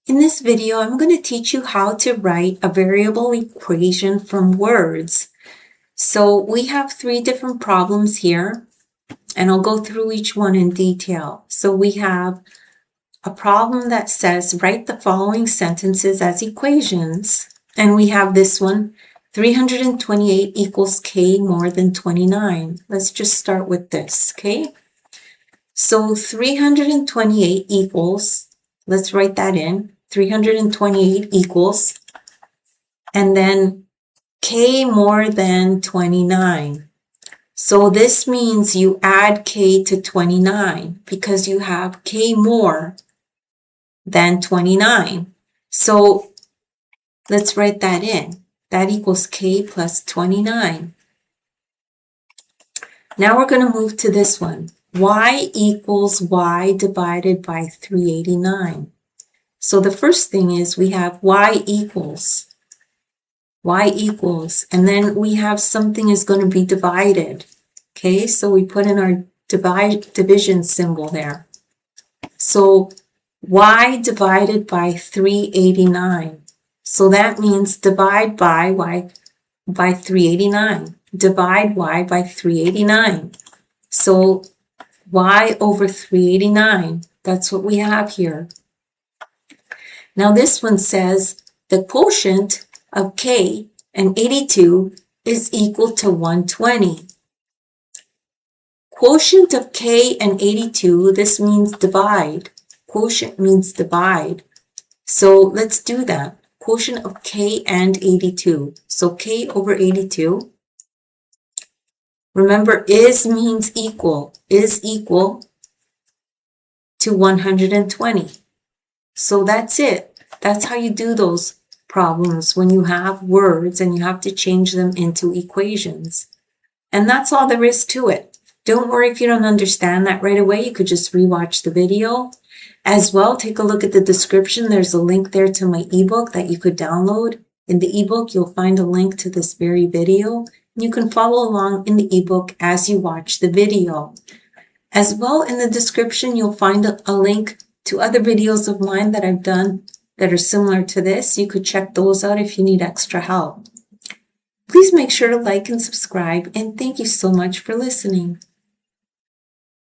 In this video, I'm going to teach you how to write a variable equation from words. So we have 3 different problems here, and I'll go through each one in detail. So we have a problem that says write the following sentences as equations, and we have this one, 328 equals k more than 29. Let's just start with this, okay? So 328 equals, let's write that in, 328 equals, and then k more than 29. So this means you add k to 29 because you have k more than 29. So let's write that in. That equals k plus 29. Now we're going to move to this one. Y equals y divided by 389. So the first thing is we have y equals, and then we have something is going to be divided. Okay, so we put in our division symbol there. So y divided by 389. So that means divide by y by 389. Divide y by 389. So y over 389, that's what we have here. Now this one says the quotient of k and 82 is equal to 120. Quotient of k and 82, this means divide. Quotient means divide. So let's do that. Quotient of k and 82. So k over 82. Remember, is means equal. Is equal to 120. So that's it. That's how you do those problems when you have words and you have to change them into equations. And that's all there is to it. Don't worry if you don't understand that right away. You could just rewatch the video. As well, take a look at the description. There's a link there to my ebook that you could download. In the ebook, you'll find a link to this very video. You can follow along in the ebook as you watch the video. As well, in the description, you'll find a link to other videos of mine that I've done that are similar to this. You could check those out if you need extra help. Please make sure to like and subscribe, and thank you so much for listening.